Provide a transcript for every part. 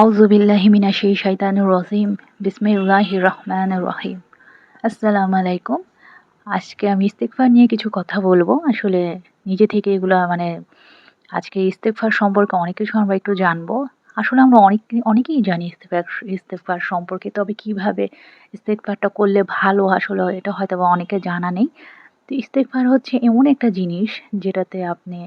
আউযু বিল্লাহি মিনাশ শাইতানির রাজিম। বিসমিল্লাহির রহমানির রহিম। আসসালামু আলাইকুম। আজকে আমি ইস্তিগফার নিয়ে কিছু কথা বলবো। আসলে নিজে থেকে এগুলা আজকে ইস্তেগফার সম্পর্কে অনেক কিছু আমরা একটু জানবো। আসলে আমরা অনেকেই জানি ইস্তেগফার সম্পর্কে। তবে কিভাবে ইস্তেগফারটা করলে ভালো আসলে এটা হয়তোবা অনেকের জানা নেই। তো ইস্তেগফার হচ্ছে এমন একটা জিনিস যেটাতে আপনি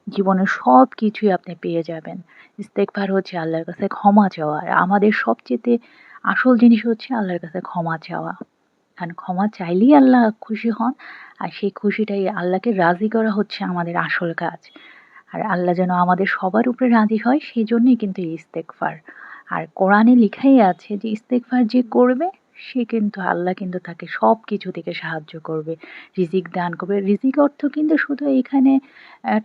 জীবনের সবকিছুই আপনি পেয়ে যাবেন। ইস্তেগফার হচ্ছে আল্লাহর কাছে ক্ষমা চাওয়া। আর আমাদের সবচাইতে আসল জিনিস হচ্ছে আল্লাহর কাছে ক্ষমা চাওয়া। কারণ ক্ষমা চাইলেই আল্লাহ খুশি হন। আর সেই খুশিটাই আল্লাহকে রাজি করা হচ্ছে আমাদের আসল কাজ। আর আল্লাহ যেন আমাদের সবার উপরে রাজি হয় সেজন্যই কিন্তু এই ইস্তেগফার। আর কোরআনে লিখাই আছে যে ইস্তেগফার যে করবে সে কিন্তু আল্লাহ কিন্তু তাকে সবকিছু থেকে সাহায্য করবে। রিজিক দান করবে। রিজিক অর্থ কিন্তু শুধু এখানে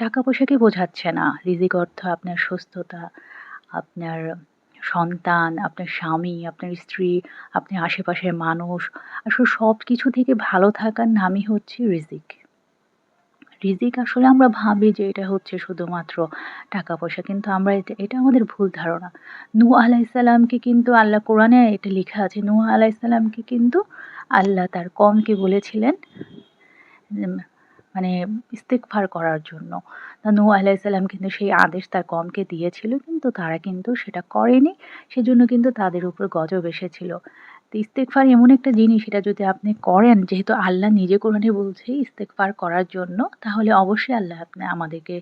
টাকা পয়সাকে বোঝাচ্ছে না। রিজিক অর্থ আপনার সুস্থতা, আপনার সন্তান, আপনার স্বামী, আপনার স্ত্রী, আপনার আশেপাশের মানুষ। আসলে সবকিছু থেকে ভালো থাকার নামই হচ্ছে রিজিক। রিজিক আসলে আমরা ভাবি যে এটা হচ্ছে শুধুমাত্র টাকা পয়সা। কিন্তু আমরা এটা আমাদের ভুল ধারণা। নূহ আলাইহিস সালামকে কিন্তু আল্লাহ কোরআনে এটা লিখা আছে। নূহ আলাইহিস সালামকে কিন্তু আল্লাহ তার কওমকে বলেছিলেন উম মানে ইস্তেগফার করার জন্য। নূহ আলাইহিস সালাম কিন্তু সেই আদেশ তার কওমকে দিয়েছিল কিন্তু তারা কিন্তু সেটা করেনি। সেজন্য কিন্তু তাদের উপর গজব এসেছিল। তো ইস্তেগফার এমন একটা জিনিস এটা যদি আপনি করেন যেহেতু আল্লাহ নিজে কোরআনে বলছে ইস্তেগফার করার জন্য তাহলে অবশ্যই আল্লাহ আমাদেরকে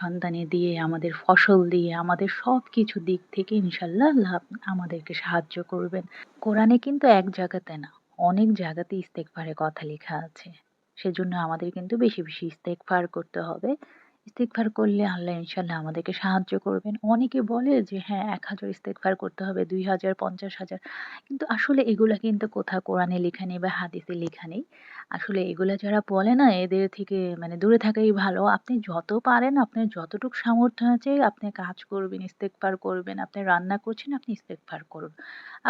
সন্তানি দিয়ে, আমাদের ফসল দিয়ে, আমাদের সবকিছু দিক থেকে ইনশাআল্লাহ আল্লাহ আমাদেরকে সাহায্য করবেন। কোরআনে কিন্তু এক জায়গাতে না, অনেক জায়গাতে ইস্তেগফারের কথা লেখা আছে। সেজন্য আমাদের কিন্তু বেশি, বেশি ইস্তেগফার করতে হবে। ইস্তেগফার করলে আল্লাহ ইনশাআল্লাহ আমাদেরকে সাহায্য করবেন। অনেকে বলে যে হ্যাঁ ১,০০০ ইস্তেগফার করতে হবে, ২,০০০, ৫০,০০০। কিন্তু আসলে এগুলা কিন্তু কোথাও কোরআনে লেখা নেই বা হাদিসে লেখা নেই। আসলে এগুলা যারা বলে না এদের থেকে দূরে থাকাই ভালো। আপনি যত পারেন আপনার যতটুকু সামর্থ্য আছে আপনি কাজ করবেন, ইস্তেগফার করবেন। আপনি রান্না করছেন, আপনি ইস্তেগফার করুন।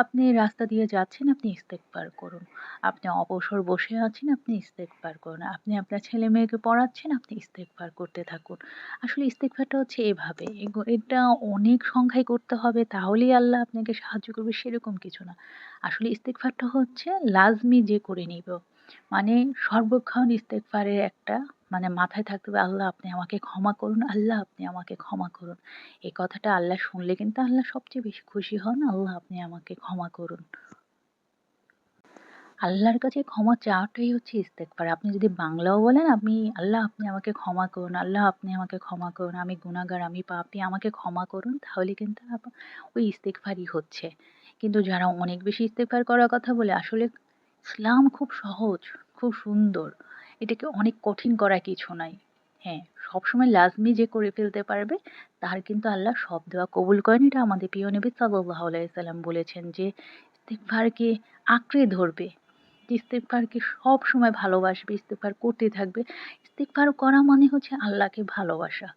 আপনি রাস্তা দিয়ে যাচ্ছেন, আপনি ইস্তেগফার করুন। আপনি অবসর বসে আছেন, আপনি ইস্তেগফার করুন। আপনি আপনার ছেলেমেয়েকে পড়াচ্ছেন, আপনি ইস্তেগফার করতে থাকুন। আসলে ইস্তেগফারটা হচ্ছে এভাবে। এটা অনেক সংখ্যায় করতে হবে তাহলেই আল্লাহ আপনাকে সাহায্য করবে সেরকম কিছু না। আসলে ইস্তেগফারটা হচ্ছে লাজমি যে করে নিব। মানে সর্বক্ষণ ইস্তেগফারের একটা মাথায় থাকতে হবে, আল্লাহ আপনি আমাকে ক্ষমা করুন, আল্লাহ আপনি আমাকে ক্ষমা করুন। এই কথাটা আল্লাহ শুনলে কিন্তু আল্লাহ সবচেয়ে বেশি খুশি হন, আল্লাহ আপনি আমাকে ক্ষমা করুন। আল্লাহর কাছে ক্ষমা চাওয়াটাই হচ্ছে ইস্তেগফার। আপনি যদি বাংলাও বলেন আল্লাহ আপনি আমাকে ক্ষমা করুন, আল্লাহ আপনি আমাকে ক্ষমা করুন। আমি গুনাহগার, আমি পাপী, আমাকে ক্ষমা করুন। তাহলে কিন্তু ওই ইস্তেগফারই হচ্ছে। কিন্তু যারা অনেক বেশি ইস্তেগফার করার কথা বলে আসলে ইসলাম খুব সহজ, খুব সুন্দর। এটাকে অনেক কঠিন করা কিছু নাই। হ্যাঁ, সবসময় লাজমি যে করে ফেলতে পারবে তার কিন্তু আল্লাহ সব দোয়া কবুল করেন। এটা আমাদের প্রিয় নবী সাল্লাল্লাহু আলাইহি সাল্লাম বলেছেন যে ইস্তেগফারকে আঁকড়ে ধরবে। ইস্তেগফারকে সবসময় ভালোবাসবে, ইস্তেগফার করতে থাকবে। ইস্তেগফার করা মানে হচ্ছে আল্লাহকে ভালোবাসা।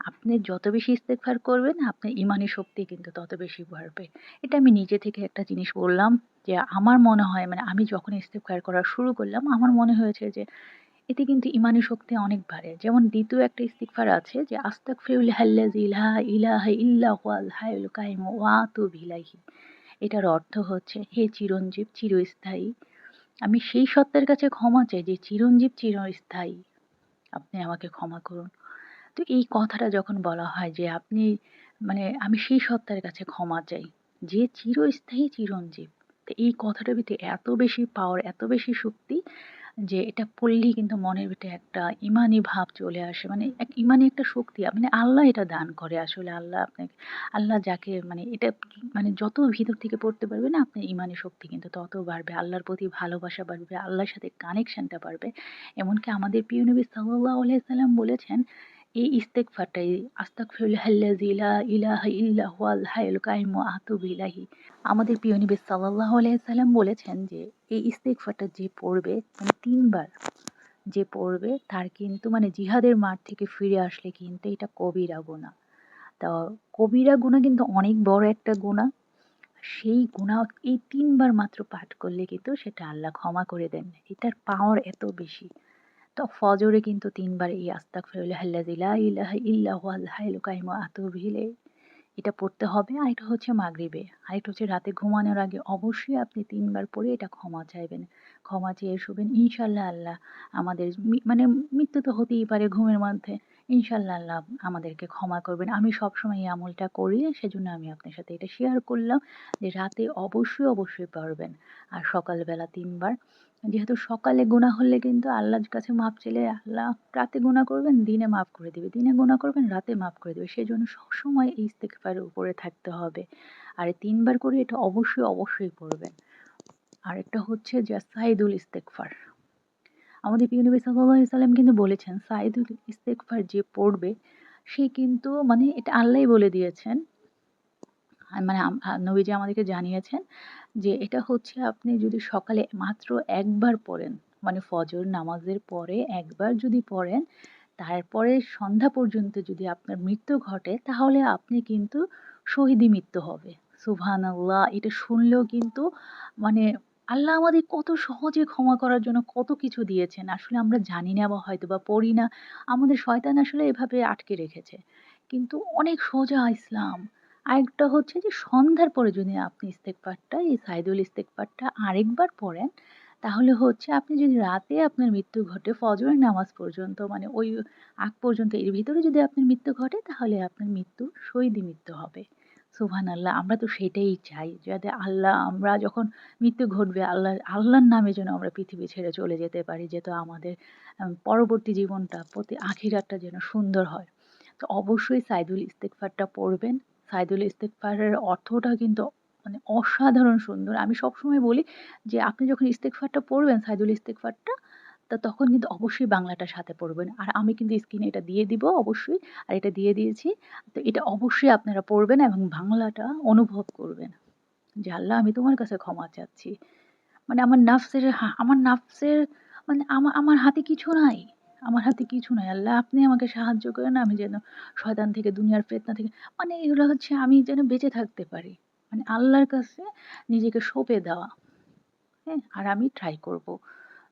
আপনি যত বেশি ইস্তেগফার করবেন, আপনার ঈমানি শক্তি কিন্তু তত বেশি বাড়বে। এটা আমি নিজে থেকে একটা জিনিস বললাম যে আমার মনে হয় আমি যখন ইস্তেগফার করা শুরু করলাম, আমার মনে হয়েছে যে এতে কিন্তু ঈমানি শক্তি অনেক বাড়ে। যেমন ২য় একটা ইস্তিগফার আছে যে আস্তাগফিরুল্লাহাল্লাযী লা ইলাহা ইল্লা হুয়াল হাইয়ুল কাইয়্যুম ওয়া আতুবু ইলাইহি। এটার অর্থ হচ্ছে, হে চিরঞ্জীব, চিরস্থায়ী, আমি সেই সত্তার কাছে ক্ষমা চাই যে চিরঞ্জীব, চিরস্থায়ী। আপনি আমাকে ক্ষমা করুন। তো এই কথাটা যখন বলা হয় যে আমি সেই সত্তার কাছে ক্ষমা চাই যে চিরস্থায়ী, চিরঞ্জীব। তো এই কথাটার ভিতরে এত বেশি পাওয়ার, এত বেশি শক্তি যে এটা পড়লেই কিন্তু মনের ভিতরে একটা ঈমানি ভাব চলে আসে। এক ঈমানি একটা শক্তি আল্লাহ এটা দান করে আসলে আল্লাহ যাকে এটা যত ভিতর থেকে পড়তে পারবে না আপনার ঈমানি শক্তি কিন্তু তত বাড়বে। আল্লাহর প্রতি ভালোবাসা বাড়বে, আল্লাহর সাথে কানেকশনটা বাড়বে। এমনকি আমাদের প্রিয় নবী সাল্লাল্লাহু আলাইহি সাল্লাম বলেছেন এই ইস্তেগফারটা আস্তাগফিরুল্লাহাল্লাযী লা ইলাহা ইল্লা হুয়াল হাইয়ুল কাইয়্যুম ওয়া আতুবু ইলাইহি। আমাদের প্রিয় নবী সাল্লাল্লাহু আলাইহি সাল্লাম বলেছেন যে এই ইস্তেগফারটা যে পড়বে ৩ বার যে পড়বে তার কিন্তু জিহাদের মাঠ থেকে ফিরে আসলে কিন্তু এটা কবিরা গুনাহ। তো কবিরা গুনাহ কিন্তু অনেক বড় একটা গুনাহ। সেই গুনাহ এই ৩ বার মাত্র পাঠ করলে কিন্তু সেটা আল্লাহ ক্ষমা করে দেন। এটার পাওয়ার এত বেশি। তো ফজরে কিন্তু ৩ বার এই আস্তাগফিরুল্লাহাল্লাযী লা ইলাহা ইল্লা হুয়াল হাইয়ুল কাইয়্যুম ওয়া আতুবু ইলাইহি এটা পড়তে হবে। আর এটা হচ্ছে মাগরিবে। আর এটা হচ্ছে রাতে ঘুমানোর আগে অবশ্যই আপনি ৩ বার পড়ে এটা ক্ষমা চাইবেন। ক্ষমা চেয়ে শুবেন। ইনশাআল্লাহ আল্লাহ আমাদের মানে মৃত্যু তো হতেই পারে ঘুমের মধ্যে। ইনশাআল্লাহ আল্লাহ আমাদেরকে ক্ষমা করবেন। আমি সবসময় এই আমলটা করি, সেজন্য আমি আপনার সাথে এটা শেয়ার করলাম যে রাতে অবশ্যই পড়বেন। আর সকালবেলা ৩ বার। যেহেতু সকালে গুনাহ হলে কিন্তু আল্লাহর কাছে মাপ চাইলে আল্লাহ রাতে গুনাহ করবেন, দিনে মাফ করে দিবে। দিনে গুনাহ করবেন, রাতে মাফ করে দিবে। সেজন্য সবসময় এই ইস্তেগফারের উপরে থাকতে হবে। আর এই ৩ বার করে এটা অবশ্যই পড়বেন। আরেকটা হচ্ছে যে সাইদুল ইস্তেগফার। আমাদের প্রিয় নবী সাল্লাল্লাহু আলাইহি সাল্লাম কিন্তু বলেছেন সাইদুল ইস্তেগফার যে পড়বে সে কিন্তু মানে এটা আল্লাহই বলে দিয়েছেন। মানে নবীজি আমাদেরকে জানিয়েছেন যে এটা হচ্ছে আপনি যদি সকালে মাত্র একবার পড়েন, মানে ফজর নামাজের পরে একবার যদি পড়েন, তারপরে সন্ধ্যা পর্যন্ত যদি আপনার মৃত্যু ঘটে তাহলে আপনি কিন্তু শহীদি মৃত্যু হবে। সুবহানাল্লাহ! এটা শুনলেও কিন্তু মানে আল্লাহ আমাদের কত সহজে ক্ষমা করার জন্য কত কিছু দিয়েছেন। আসলে আমরা জানি না বা হয়তোবা পড়ি না। আমাদের শয়তান আসলে এভাবে আটকে রেখেছে। কিন্তু অনেক সোজা ইসলাম। আরেকটা হচ্ছে যে সন্ধ্যার পরে যদি আপনি ইস্তেগফারটা, এই সাইদুল ইস্তেগফারটা আরেকবার পড়েন, তাহলে হচ্ছে আপনি যদি রাতে আপনার মৃত্যু ঘটে ফজরের নামাজ পর্যন্ত মানে ওই আগ পর্যন্ত এর ভিতরে যদি আপনার মৃত্যু ঘটে তাহলে আপনার মৃত্যু শহীদি মৃত্যু হবে। সুবহানাল্লাহ! আমরা তো সেটাই চাই। যাতে আল্লাহ আমরা যখন মৃত্যু ঘটবে আল্লাহর নামে যেন আমরা পৃথিবী ছেড়ে চলে যেতে পারি। যেহেতু আমাদের পরবর্তী জীবনটা আখিরাতটা যেন সুন্দর হয়। তো অবশ্যই সাইদুল ইস্তেগফারটা পড়বেন। সাইদুল ইস্তেগফারের অর্থটা কিন্তু মানে অসাধারণ সুন্দর। আমি সবসময় বলি যে আপনি যখন ইস্তেগফারটা পড়বেন, সাইদুল ইস্তেগফারটা তখন কিন্তু অবশ্যই বাংলাটা সাথে পড়বেন। আর আমি কিন্তু স্ক্রিনে এটা দিয়ে দিব অবশ্যই। আর এটা দিয়ে দিয়েছি। তো এটা অবশ্যই আপনারা পড়বেন এবং বাংলাটা অনুভব করবেন। যে আল্লাহ আমি তোমার কাছে ক্ষমা চাচ্ছি। মানে আমার নাফসের মানে আমার হাতে কিছু নাই। আমার হাতে কিছু নাই। আল্লাহ আপনি আমাকে সাহায্য করেন আমি যেন শয়তান থেকে দুনিয়ার ফিতনা থেকে মানে এগুলো হচ্ছে আমি যেন বেঁচে থাকতে পারি। মানে আল্লাহর কাছে নিজেকে সঁপে দেওয়া। হ্যাঁ? আর আমি ট্রাই করব।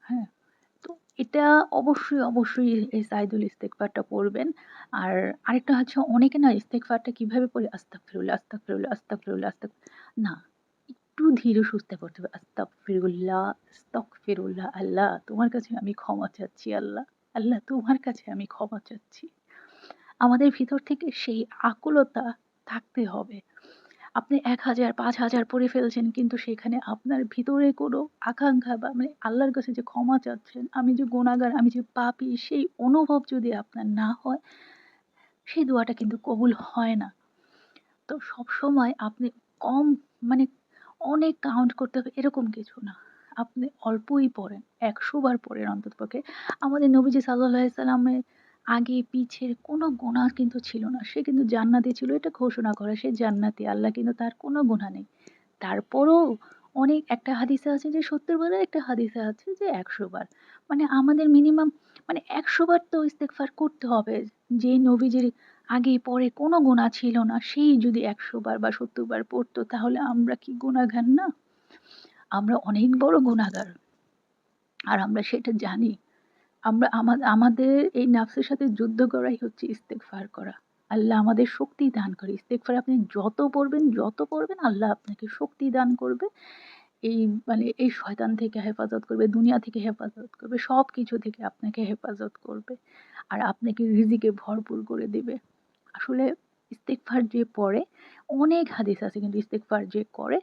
হ্যাঁ? তো এটা অবশ্যই এই সাইদুল ইস্তেগফারটা পড়বেন। আর আরেকটা হচ্ছে অনেকে না ইস্তেগফারটা কিভাবে পড়ে আস্তাগফিরুল্লাহ। না, একটু ধীরে সুস্থে পড়তে হবে। আস্তাগফিরুল্লাহ, আল্লাহ তোমার কাছে আমি ক্ষমা চাচ্ছি আল্লাহ। আল্লাহ তোমার কাছে আমি ক্ষমা চাচ্ছি। আমাদের ভিতর থেকে সেই আকুলতা থাকতে হবে। আপনি ১,০০০, ৫,০০০ পড়ে ফেলছেন কিন্তু সেখানে আপনার ভিতরে কোনো আকাঙ্ক্ষা বা মানে আল্লাহর কাছে যে ক্ষমা চাচ্ছেন, আমি যে গুনাহগার, আমি যে পাপী সেই অনুভব যদি আপনার না হয়, সেই দোয়াটা কিন্তু কবুল হয় না। তো সবসময় আপনি কম মানে অনেক কাউন্ট করতে হবে এরকম কিছু না। আপনি অল্পই পড়েন। ১০০ বার পড়েন অন্ততপক্ষে। আমাদের নবীজি সাল্লাল্লাহু আলাইহি সাল্লামের আগে পিছের কোনো গুনাহ কিন্তু ছিল না। সে কিন্তু জান্নাতি ছিল এটা ঘোষণা করা। সে জান্নাতি। আল্লাহ কিন্তু তার কোনো গুনাহ নেই। তারপরও অনেক একটা হাদিসে আছে যে ৭০ বার, একটা হাদিসে আছে যে ১০০ বার। মানে আমাদের মিনিমাম মানে ১০০ বার তো ইস্তেগফার করতে হবে। যে নবীজির আগে পরে কোনো গুনাহ ছিল না, সেই যদি ১০০ বার বা ৭০ বার পড়তো তাহলে আমরা কি গুনাহগার না? আমরা অনেক বড় গুনাহগার। আর আমরা সেটা জানি। আমরা আমাদের এই নাফসের সাথে যুদ্ধ করাই হচ্ছে ইস্তেগফার করা। আল্লাহ আমাদের শক্তি দান করে। ইস্তেগফার আপনি যত পড়বেন আল্লাহ আপনাকে শক্তি দান করবে। এই মানে এই শয়তান থেকে হেফাজত করবে, দুনিয়া থেকে হেফাজত করবে, সবকিছু থেকে আপনাকে হেফাজত করবে। আর আপনাকে রিজিকে ভরপুর করে দিবে। আসলে ইস্তেগফার যে পড়ে অনেক হাদিস আছে কিন্তু ইস্তেগফার যে করে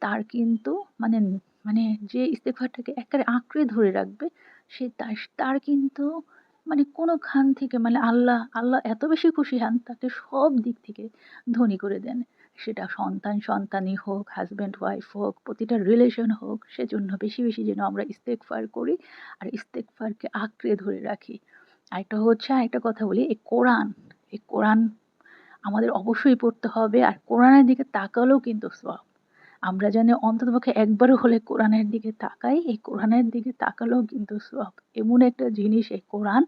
তার কিন্তু মানে মানে যে ইস্তেগফারটাকে একেবারে আঁকড়ে ধরে রাখবে সে তার কিন্তু মানে কোনোখান থেকে মানে আল্লাহ এত বেশি খুশি হন তাকে সব দিক থেকে ধনী করে দেন। সেটা সন্তানই হোক, হাসব্যান্ড ওয়াইফ হোক, প্রতিটা রিলেশন হোক, সেজন্য বেশি যেন আমরা ইস্তেগফার করি আর ইস্তেগফারকে আঁকড়ে ধরে রাখি। আরেকটা কথা বলি, এই কোরআন আমাদের অবশ্যই পড়তে হবে আর কোরআনের দিকে তাকালেও কিন্তু সওয়াব। আমরা যেন অন্ততপক্ষে একবারও হলে কোরআনের দিকে তাকাই, এই কোরআনের দিকে তাকালেও কিন্তু সওয়াব। এমন একটা জিনিস এই কোরআন,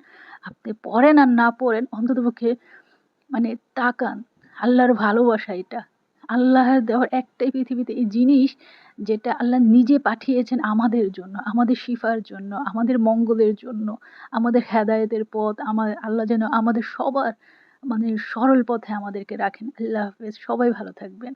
আপনি পড়েন আর না পড়েন অন্ততপক্ষে মানে তাকান। আল্লাহর ভালোবাসা এটা। আল্লাহর দেওয়ার একটাই পৃথিবীতে এই জিনিস যেটা আল্লাহ নিজে পাঠিয়েছেন আমাদের জন্য, আমাদের শিফার জন্য, আমাদের মঙ্গলের জন্য, আমাদের হেদায়েতের পথ আল্লাহ যেন আমাদের সবার মানে সরল পথে আমাদেরকে রাখেন। আল্লাহ হাফেজ। সবাই ভালো থাকবেন।